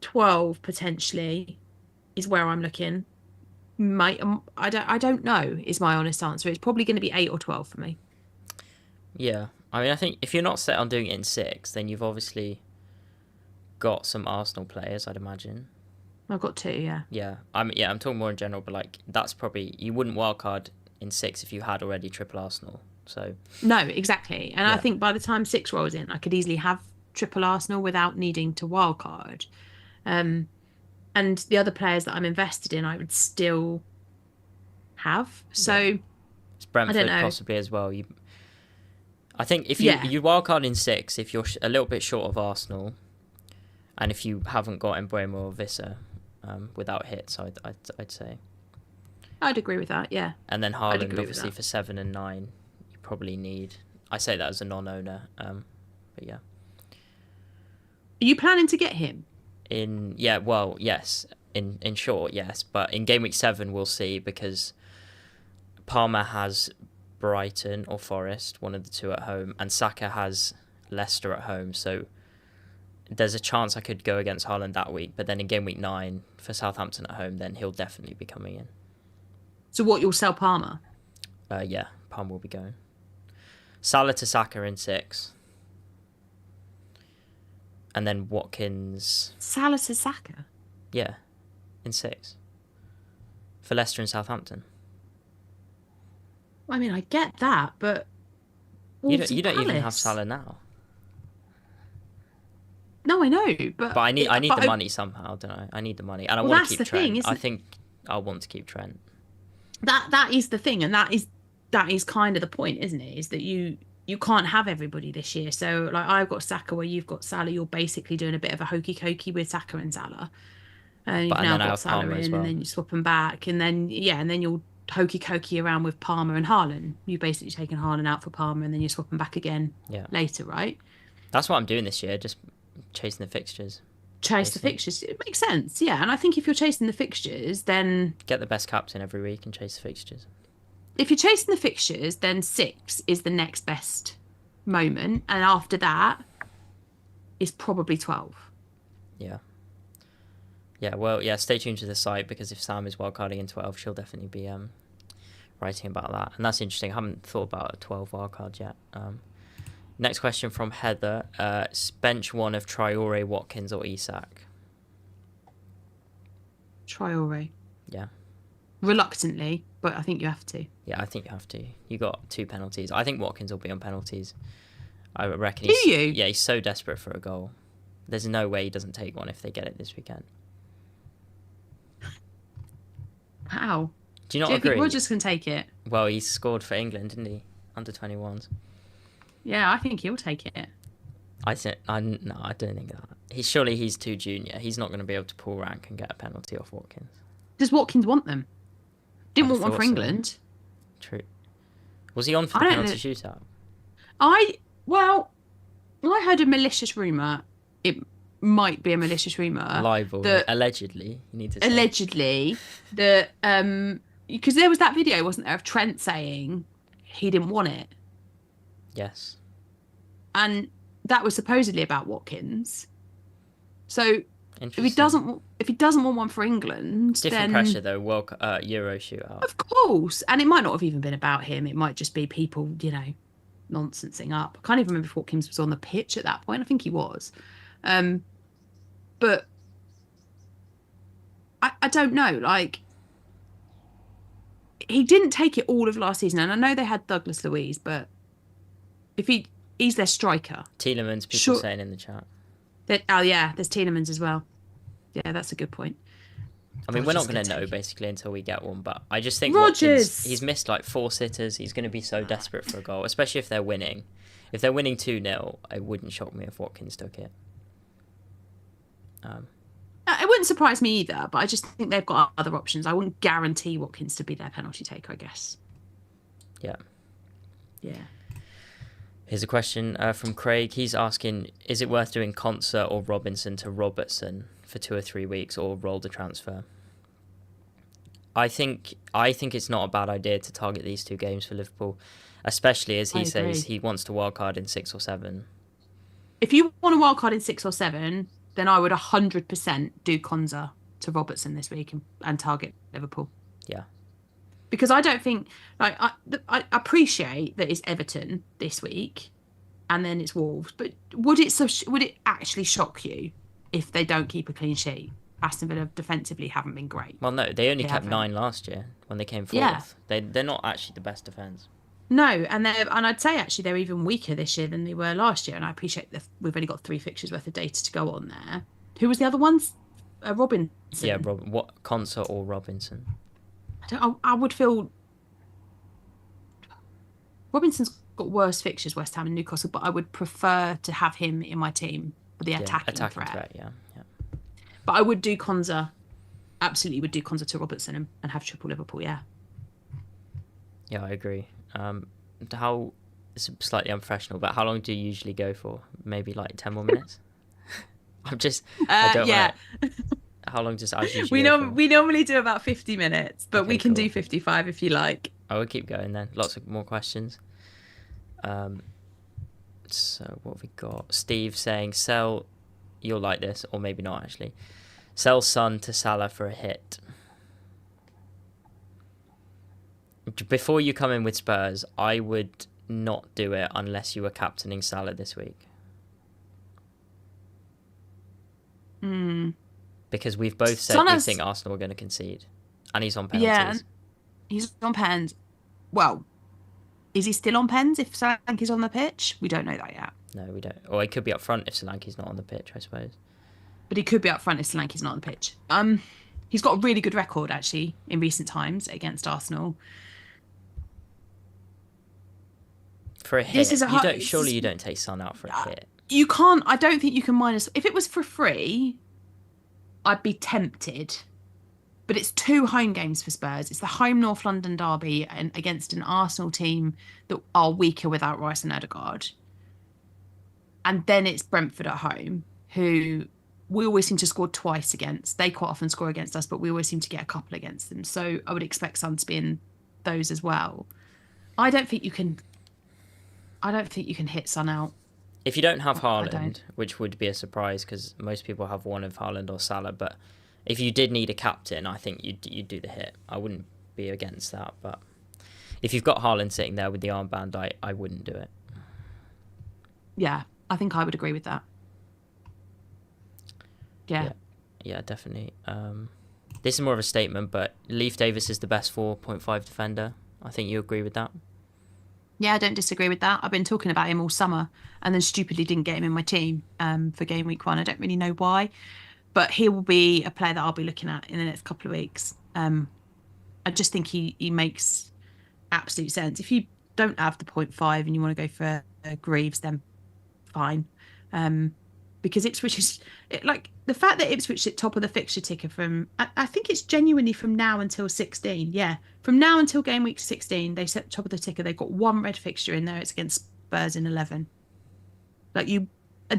12 potentially is where I'm looking. Might I don't know is my honest answer. It's probably going to be 8 or 12 for me. Yeah, I mean, I think if you're not set on doing it in 6, then you've obviously got some Arsenal players, I'd imagine. I've got 2, yeah. Yeah, I'm talking more in general, but like that's probably you wouldn't wildcard in 6 if you had already triple Arsenal. So No, exactly. And I yeah, think by the time 6 rolls in, I could easily have triple Arsenal without needing to wildcard. And the other players that I'm invested in, I would still have. So yeah. It's I don't Brentford know. possibly as well. I think if Yeah, you wildcard in 6, if you're a little bit short of Arsenal, and if you haven't got Mbuemo or Vissa without hits, I'd say. I'd agree with that. Yeah, And then I'd Haaland, agree with obviously, that. for 7 and 9, you probably need. I say that as a non-owner, but yeah. Are you planning to get him? Well, yes. In short, yes. But in game week 7, we'll see because Palmer has Brighton or Forest, one of the two at home, and Saka has Leicester at home. So there's a chance I could go against Haaland that week. But then in game week 9 for Southampton at home, then he'll definitely be coming in. So what, you'll sell Palmer? Yeah, Palmer will be going. Salah to Saka in 6. And then Watkins. Salah to Saka? Yeah, in 6. For Leicester and Southampton. I mean, I get that, but You don't even have Salah now. No, I know, But I need the money somehow, don't I? I need the money, and I want to keep Trent. I think I want to keep Trent. That is the thing, and that is kind of the point, isn't it? Is that you can't have everybody this year. So like I've got Saka where you've got Salah. You're basically doing a bit of a hokey cokey with Saka and Salah, and you've now got Salah in, and then you swap them back, and then you'll hokey cokey around with Palmer and Haaland. You've basically taken Haaland out for Palmer, and then you swap them back again later, right? That's what I'm doing this year, just chasing the fixtures. Chase the fixtures. It makes sense, yeah. And I think if you're chasing the fixtures, then get the best captain every week and chase the fixtures. If you're chasing the fixtures, then 6 is the next best moment, and after that is probably 12. Yeah. Yeah, well, yeah, stay tuned to the site because if Sam is wildcarding in 12, she'll definitely be writing about that. And that's interesting. I haven't thought about a 12 wildcard yet. Next question from Heather. Bench 1 of Traore, Watkins or Isak? Traore. Yeah. Reluctantly, but I think you have to. Yeah, I think you have to. You got 2 penalties. I think Watkins will be on penalties. I reckon Do you? Yeah, he's so desperate for a goal. There's no way he doesn't take one if they get it this weekend. Wow. Do you not agree? agree? Think Rodgers can take it? Well, he scored for England, didn't he? Under 21s. Yeah, I think he'll take it. I don't think that. He's too junior. He's not going to be able to pull rank and get a penalty off Watkins. Does Watkins want them? Didn't want one for England. So. True. Was he on for the penalty shootout? I heard a malicious rumour. It might be a malicious rumour. Libel. Allegedly. You need to say. Allegedly. That because there was that video, wasn't there, of Trent saying he didn't want it. Yes. And that was supposedly about Watkins. So Interesting. if he doesn't want one for England, Different then pressure though. Euro shootout. of course. And it might not have even been about him. It might just be people, nonsensing up. I can't even remember if Watkins was on the pitch at that point. I think he was. Um, but I don't know. Like, he didn't take it all of last season. And I know they had Douglas Luiz, but if he's their striker. Tielemans, people Sure. saying in the chat. Oh, yeah, there's Tielemans as well. Yeah, that's a good point. I mean, we're not going to know basically until we get one, but I just think Watkins, he's missed like 4 sitters. He's going to be so desperate for a goal, especially if they're winning. If they're winning 2-0, it wouldn't shock me if Watkins took it. It wouldn't surprise me either, but I just think they've got other options. I wouldn't guarantee Watkins to be their penalty taker, I guess. Yeah. Yeah. Here's a question from Craig. He's asking, is it worth doing Concert or Robinson to Robertson for 2 or 3 weeks, or roll the transfer? I think it's not a bad idea to target these 2 games for Liverpool, especially as he says he wants to wildcard in 6 or 7. If you want to wildcard in 6 or 7, then I would 100% do Konza to Robertson this week and target Liverpool. Yeah. Because I don't think, like, I appreciate that it's Everton this week and then it's Wolves, but would it actually shock you if they don't keep a clean sheet? Aston Villa defensively haven't been great. Well, no, they only kept 9 last year when they came 4th. Yeah. They're not actually the best defence. No, and I'd say actually they're even weaker this year than they were last year. And I appreciate that we've only got 3 fixtures worth of data to go on there. Who was the other ones? Robinson. Yeah, what Concert or Robinson? I would feel Robinson's got worse fixtures, West Ham and Newcastle, but I would prefer to have him in my team for the attacking threat. Yeah. But I would do Konza. Absolutely would do Konza to Robertson and have triple Liverpool, yeah. Yeah, I agree. It's slightly unprofessional, but how long do you usually go for? Maybe like 10 more minutes? I don't know. How long does Ash usually go for? We normally do about 50 minutes, but we can do 55 if you like. I will keep going then. Lots of more questions. So what have we got? Steve saying, you'll like this, or maybe not actually. Sell Son to Salah for a hit. Before you come in with Spurs, I would not do it unless you were captaining Salah this week. Because we've both said we think Arsenal are going to concede. And he's on penalties. Yeah, he's on pens. Well, is he still on pens if Solanke's on the pitch? We don't know that yet. No, we don't. Or he could be up front if Solanke's not on the pitch, I suppose. But he could be up front if Solanke's not on the pitch. He's got a really good record, actually, in recent times against Arsenal. For a hit, surely you don't take Son out for a hit. You can't. I don't think you can minus. If it was for free, I'd be tempted. But it's 2 home games for Spurs. It's the home North London derby and against an Arsenal team that are weaker without Rice and Odegaard. And then it's Brentford at home, who we always seem to score twice against. They quite often score against us, but we always seem to get a couple against them. So I would expect Son to be in those as well. I don't think you can hit Son out. If you don't have Haaland, which would be a surprise because most people have one of Haaland or Salah, but if you did need a captain, I think you'd do the hit. I wouldn't be against that, but if you've got Haaland sitting there with the armband, I wouldn't do it. Yeah, I think I would agree with that. Yeah, definitely. This is more of a statement, but Leif Davis is the best 4.5 defender. I think you agree with that. Yeah, I don't disagree with that. I've been talking about him all summer and then stupidly didn't get him in my team for game week 1. I don't really know why, but he will be a player that I'll be looking at in the next couple of weeks. I just think he makes absolute sense. If you don't have the 0.5 and you want to go for Greaves, then fine. Because Ipswich is like the fact that Ipswich at top of the fixture ticker from I think it's genuinely from now until 16. Yeah, from now until game week 16, they set top of the ticker. They've got 1 red fixture in there. It's against Spurs in 11. Like an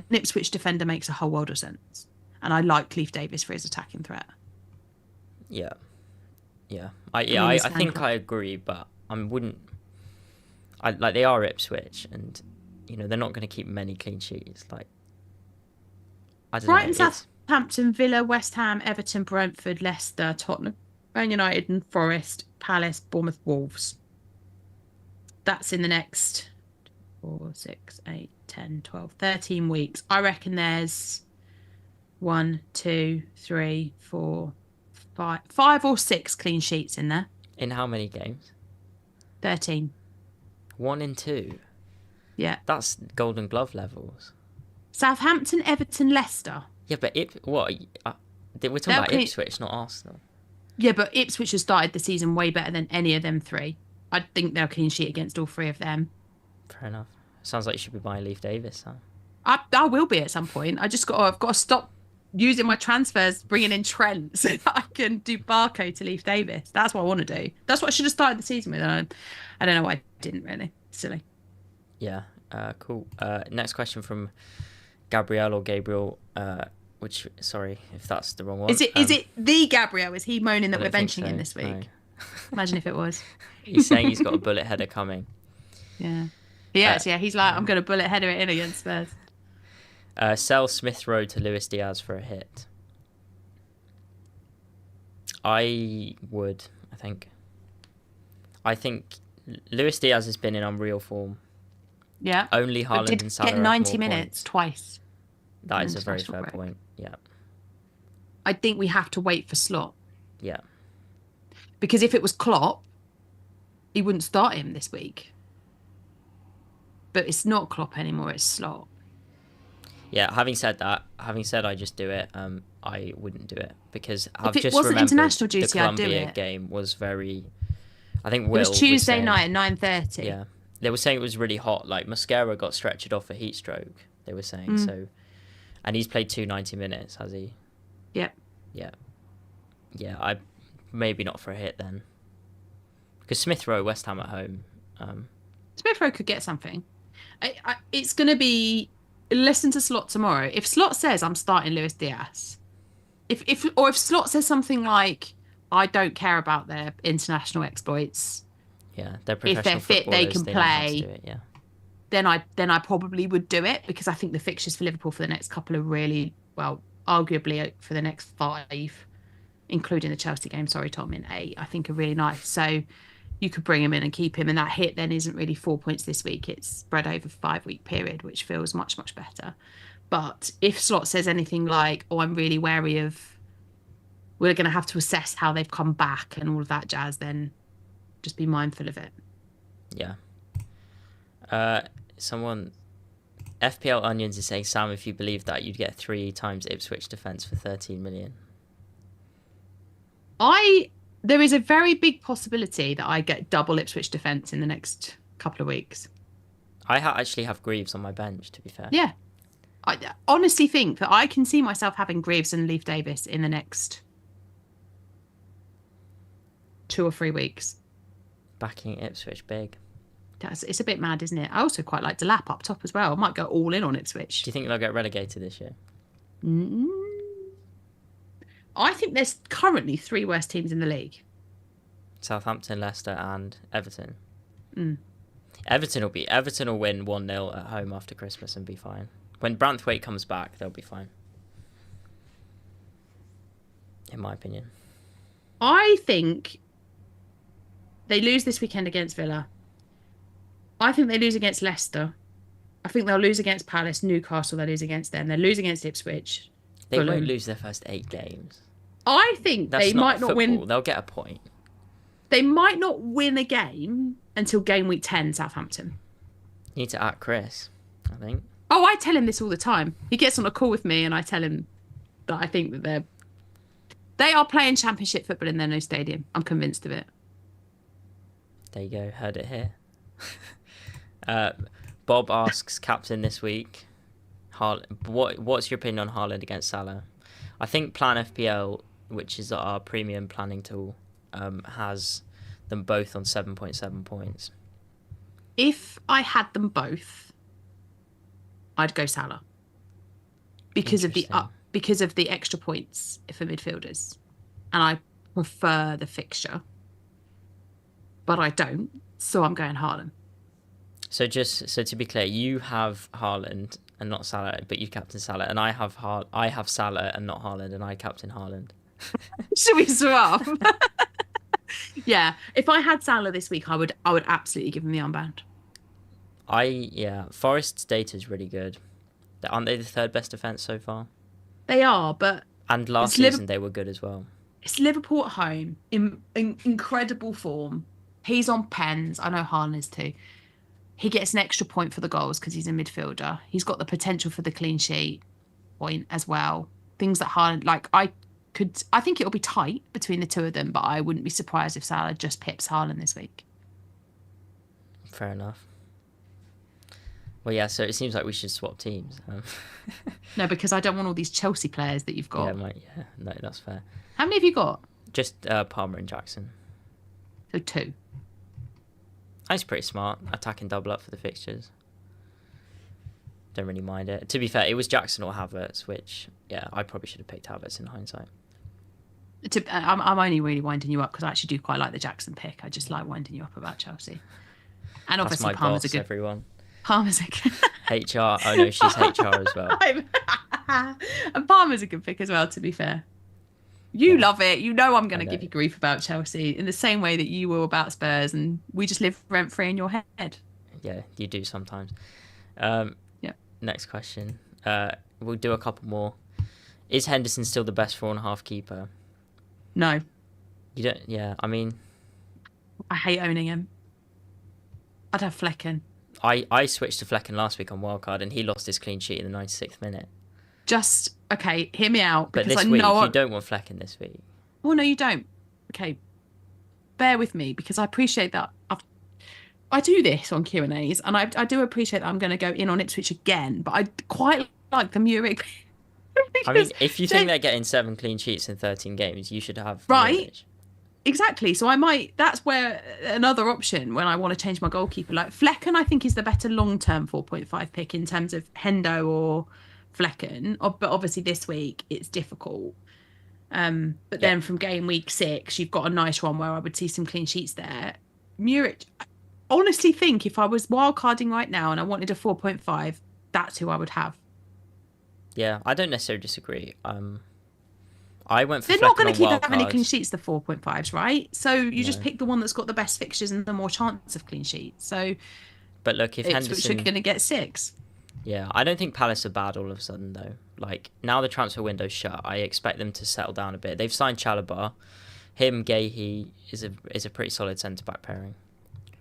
Ipswich defender makes a whole world of sense, and I like Leif Davis for his attacking threat. Yeah. I think I agree, but they are Ipswich, and they're not going to keep many clean sheets. Like. Southampton, Villa, West Ham, Everton, Brentford, Leicester, Tottenham, Man United and Forest, Palace, Bournemouth, Wolves. That's in the next 4, 6, 8, 10, 12, 13 weeks. I reckon there's 1, 2, 3, 4, 5 or 6 clean sheets in there. In how many games? 13. 1 in 2. Yeah. That's Golden Glove levels. Southampton, Everton, Leicester. Yeah, but we're talking about Ipswich, not Arsenal. Yeah, but Ipswich has started the season way better than any of them 3. I think they'll clean sheet against all 3 of them. Fair enough. Sounds like you should be buying Leif Davis, huh? I will be at some point. I've got to stop using my transfers, bringing in Trent so that I can do Barco to Leif Davis. That's what I want to do. That's what I should have started the season with. I don't know why I didn't, really. Silly. Yeah, cool. Next question from Gabriel or Gabriel, which, sorry if that's the wrong one. Is it the Gabriel? Is he moaning that we're benching so. him this week? No. Imagine if it was. He's saying he's got a bullet header coming. Yeah. Yeah, he's like, I'm going to bullet header it in against Spurs. Sell Smith Rowe to Luis Diaz for a hit. I would, I think. I think Luis Diaz has been in unreal form. Yeah. Only Haaland and Salah get 90 minutes points. twice. That is a very fair point. Yeah. I think we have to wait for Slot. Yeah. Because if it was Klopp, he wouldn't start him this week. But it's not Klopp anymore, it's Slot. Yeah, having said I just do it, I wouldn't do it because I've just wasn't remembered international duty, the Colombia I'd do it. game was very... I think Will it was Tuesday saying, night at 9:30. Yeah. They were saying it was really hot. Like, Mosquera got stretchered off a heat stroke, they were saying. So, and he's played 90 minutes, has he? Yep. Yeah. Yeah, maybe not for a hit then. Because Smith Rowe, West Ham at home. Smith Rowe could get something. It's going to be... Listen to Slot tomorrow. If Slot says I'm starting Luis Diaz, if Slot says something like, I don't care about their international exploits. Yeah, they're professional. If they're fit, they can play. Do it, yeah. Then I probably would do it because I think the fixtures for Liverpool for the next couple are really, well, arguably for the next 5, including the Chelsea game. Sorry, Tom, in 8, I think are really nice. So you could bring him in and keep him, and that hit then isn't really 4 points this week. It's spread over a 5-week period, which feels much, much better. But if Slot says anything like, oh, I'm really wary of, we're going to have to assess how they've come back and all of that jazz, then just be mindful of it. Yeah. Someone, FPL Onions is saying, Sam, if you believe that, you'd get 3 times Ipswich defence for 13 million. There is a very big possibility that I get double Ipswich defence in the next couple of weeks. I actually have Greaves on my bench, to be fair. Yeah. I honestly think that I can see myself having Greaves and Leif Davis in the next 2 or 3 weeks. Backing Ipswich big. It's a bit mad, isn't it? I also quite like Delap up top as well. I might go all in on Ipswich. Do you think they'll get relegated this year? I think there's currently 3 worst teams in the league. Southampton, Leicester and Everton. Everton will win 1-0 at home after Christmas and be fine. When Branthwaite comes back, they'll be fine. In my opinion. I think they lose this weekend against Villa. I think they lose against Leicester. I think they'll lose against Palace, Newcastle, they'll lose against them. They'll lose against Ipswich. They won't lose their first 8 games. I think they might not win. They'll get a point. They might not win a game until game week 10, Southampton. You need to at Chris, I think. Oh, I tell him this all the time. He gets on a call with me and I tell him that I think that they are playing championship football in their new stadium. I'm convinced of it. There you go. Heard it here. Bob asks, captain this week. What's your opinion on Haaland against Salah? I think Plan FPL, which is our premium planning tool, has them both on 7.7 points. If I had them both, I'd go Salah because of the extra points for midfielders, and I prefer the fixture, but I don't, so I'm going Haaland. So to be clear, you have Haaland and not Salah, but you captain Salah, and I have Salah and not Haaland, and I captain Haaland. Should we swap? Yeah, if I had Salah this week, I would absolutely give him the armband. Forest's data is really good. Aren't they the third best defence so far? They are, but and last season they were good as well. It's Liverpool at home in incredible form. He's on pens. I know Haaland is too. He gets an extra point for the goals because he's a midfielder. He's got the potential for the clean sheet point as well. Things that Haaland, like I think it'll be tight between the two of them, but I wouldn't be surprised if Salah just pips Haaland this week. Fair enough. Well, yeah, so it seems like we should swap teams. No, because I don't want all these Chelsea players that you've got. No, that's fair. How many have you got? Just Palmer and Jackson. So 2. That's pretty smart. Attacking double up for the fixtures. Don't really mind it. To be fair, it was Jackson or Havertz, which, yeah, I probably should have picked Havertz in hindsight. I'm only really winding you up because I actually do quite like the Jackson pick. I just like winding you up about Chelsea. And obviously Palmer's a good... everyone. Palmer's a good... HR. Oh, no, she's HR as well. And Palmer's a good pick as well, to be fair. You love it. You know I'm going to give you grief about Chelsea in the same way that you will about Spurs, and we just live rent-free in your head. Yeah, you do sometimes. Next question. We'll do a couple more. Is Henderson still the best 4.5 keeper? No. You don't? Yeah, I mean... I hate owning him. I'd have Flecken. I switched to Flecken last week on Wildcard, and he lost his clean sheet in the 96th minute. Okay, hear me out. But this week, you don't want Flecken this week. Well, no, you don't. Okay, bear with me, because I appreciate that. I do this on Q&As, and I do appreciate that I'm going to go in on Ipswich again, but I quite like the Muric. I mean, if you think they're getting 7 clean sheets in 13 games, you should have... Right. Muric. Exactly. So that's where another option when I want to change my goalkeeper. Like Flecken, I think is the better long-term 4.5 pick in terms of Hendo or Flecken. But obviously this week it's difficult. But then from game week 6, you've got a nice one where I would see some clean sheets there. Muric, I honestly think if I was wildcarding right now and I wanted a 4.5, that's who I would have. Yeah, I don't necessarily disagree. I went for... They're not going to keep that many clean sheets, the 4.5s, right? So you just pick the one that's got the best fixtures and the more chance of clean sheets. So, but look, if Henderson... are going to get 6. Yeah, I don't think Palace are bad all of a sudden, though. Like, now the transfer window's shut, I expect them to settle down a bit. They've signed Chalobah. Him, Gahey is a pretty solid centre-back pairing.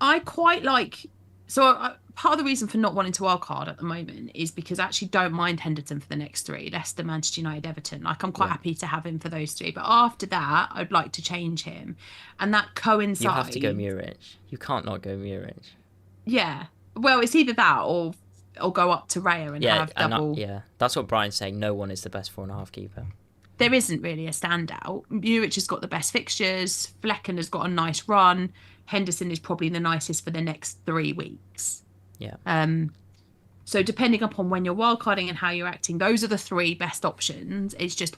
I quite like... So part of the reason for not wanting to wildcard at the moment is because I actually don't mind Henderson for the next 3. Leicester, Manchester United, Everton. Like, I'm quite happy to have him for those 3. But after that, I'd like to change him. And that coincides... You have to go Muric. You can't not go Muric. Yeah. Well, it's either that or go up to Raya and have double... That's what Brian's saying. No one is the best 4.5 keeper. There isn't really a standout. Muric has got the best fixtures. Flecken has got a nice run. Henderson is probably the nicest for the next 3 weeks. Yeah. So depending upon when you're wildcarding and how you're acting, those are the 3 best options. It's just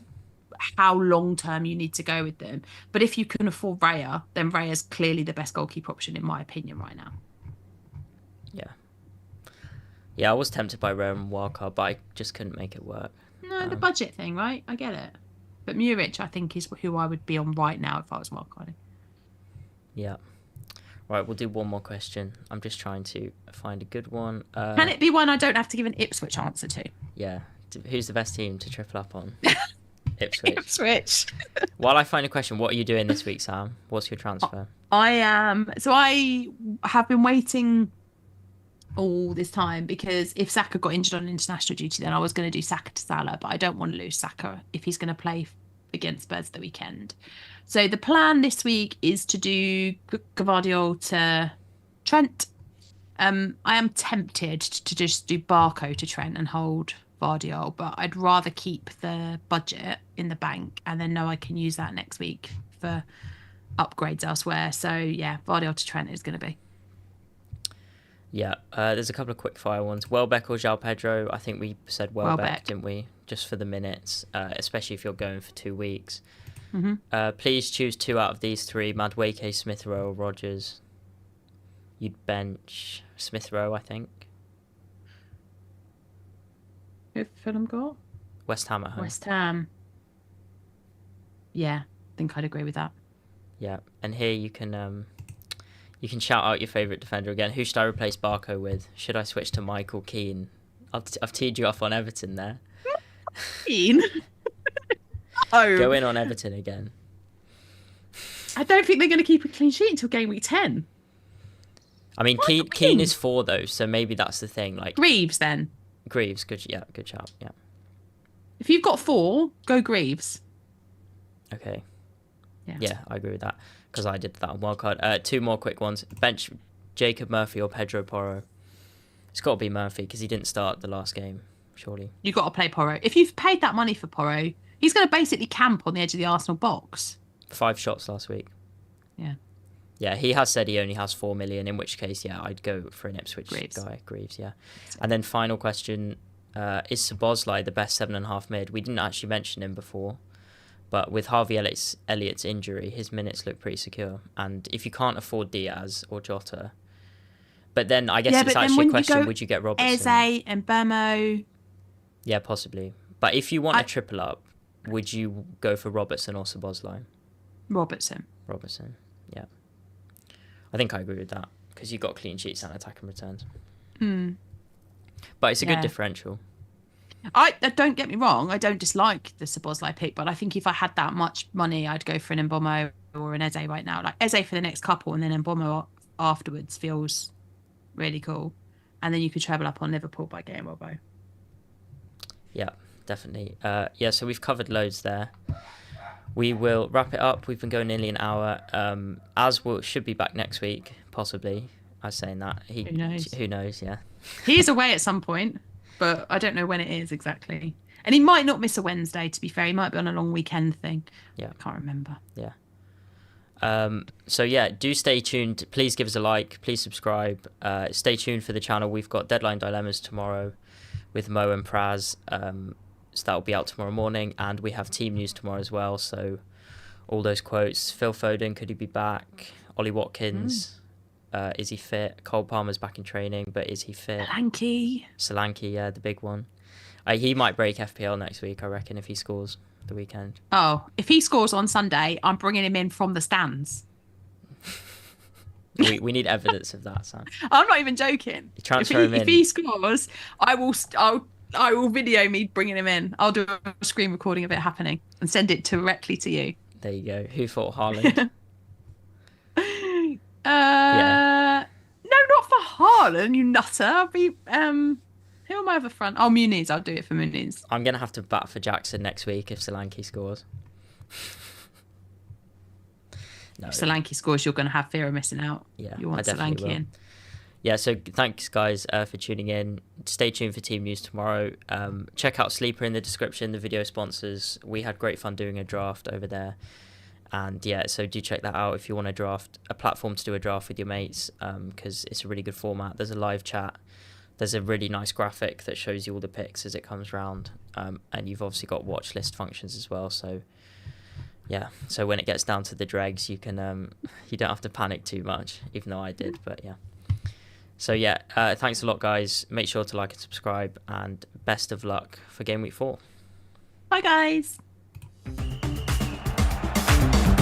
how long term you need to go with them. But if you can afford Raya, then Raya's clearly the best goalkeeper option in my opinion right now. Yeah. Yeah, I was tempted by Raya and wildcard, but I just couldn't make it work. No, the budget thing, right? I get it. But Muric, I think, is who I would be on right now if I was wildcarding. Yeah. Right, we'll do one more question. I'm just trying to find a good one. Can it be one I don't have to give an Ipswich answer to? Yeah. Who's the best team to triple up on? Ipswich. Ipswich. While I find a question, what are you doing this week, Sam? What's your transfer? I am. So I have been waiting all this time because if Saka got injured on international duty, then I was going to do Saka to Salah, but I don't want to lose Saka if he's going to play against Spurs the weekend. So the plan this week is to do Gvardiol to Trent. I am tempted to just do Barco to Trent and hold Gvardiol, but I'd rather keep the budget in the bank and then know I can use that next week for upgrades elsewhere. So yeah, Gvardiol to Trent is going to be. Yeah, there's a couple of quick fire ones. Welbeck or João Pedro? I think we said Welbeck, didn't we? Just for the minutes, especially if you're going for 2 weeks. Mm-hmm. Please choose 2 out of these 3: Madueke, Smith Rowe, or Rodgers. You'd bench Smith Rowe, I think. Who have Fulham got? West Ham at home. West Ham. Yeah, I think I'd agree with that. Yeah, and here you can shout out your favourite defender again. Who should I replace Barco with? Should I switch to Michael Keane? I've teed you off on Everton there. Keane? Oh. Go in on Everton again. I don't think they're going to keep a clean sheet until game week 10. I mean, Keane is 4 though, so maybe that's the thing. Like Greaves then. Greaves, good shout. Yeah. If you've got 4, go Greaves. Okay. Yeah. Yeah, I agree with that because I did that on Wildcard. 2 more quick ones. Bench Jacob Murphy or Pedro Porro? It's got to be Murphy because he didn't start the last game, surely. You got to play Porro. If you've paid that money for Porro, he's going to basically camp on the edge of the Arsenal box. 5 shots last week. Yeah. Yeah, he has said he only has 4 million, in which case, yeah, I'd go for an Ipswich guy. Greaves, yeah. And then final question, is Szoboszlai the best 7.5 mid? We didn't actually mention him before, but with Harvey Elliott's injury, his minutes look pretty secure. And if you can't afford Diaz or Jota, but then I guess it's actually a question, would you get Robertson? Eze and Mbuemo. Yeah, possibly. But if you want a triple up, would you go for Robertson or Szoboszlai? Robertson, yeah. I think I agree with that because you got clean sheets and attack and returns. But it's a good differential. Don't get me wrong, I don't dislike the Szoboszlai pick, but I think if I had that much money, I'd go for an Mbuemo or an Eze right now. Like Eze for the next couple and then Mbuemo afterwards feels really cool. And then you could treble up on Liverpool by getting Robbo. Yeah, definitely. So we've covered loads there. We will wrap it up. We've been going nearly an hour. Should be back next week, possibly. I was saying that. Who knows, yeah. He is away at some point, but I don't know when it is exactly. And he might not miss a Wednesday, to be fair. He might be on a long weekend thing. Yeah. I can't remember. Yeah. So, yeah, do stay tuned. Please give us a like. Please subscribe. Stay tuned for the channel. We've got Deadline Dilemmas tomorrow with Mo and Praz. So that will be out tomorrow morning, and we have team news tomorrow as well. So all those quotes: Phil Foden, could he be back? Ollie Watkins, is he fit? Cole Palmer's back in training, but is he fit? Solanke, yeah, the big one. He might break FPL next week, I reckon, if he scores the weekend. Oh, if he scores on Sunday, I'm bringing him in from the stands. we need evidence of that, Sam. I'm not even joking. If he scores, I will video me bringing him in. I'll do a screen recording of it happening and send it directly to you. There you go. Who thought Haaland? No, not for Haaland, you nutter. I'll be who am I over front? Oh, Muniz. I'll do it for Muniz. I'm gonna have to bat for Jackson next week if Solanke scores. No. If Solanke scores, you're gonna have fear of missing out. Yeah, you want Solanke in. Yeah, so thanks, guys, for tuning in. Stay tuned for team news tomorrow. Check out Sleeper in the description, the video sponsors. We had great fun doing a draft over there. And yeah, so do check that out if you want a platform to do a draft with your mates, because it's a really good format. There's a live chat. There's a really nice graphic that shows you all the picks as it comes round. And you've obviously got watch list functions as well. So yeah, so when it gets down to the dregs, you can you don't have to panic too much, even though I did, but yeah. So yeah, thanks a lot, guys. Make sure to like and subscribe, and best of luck for game week 4. Bye, guys.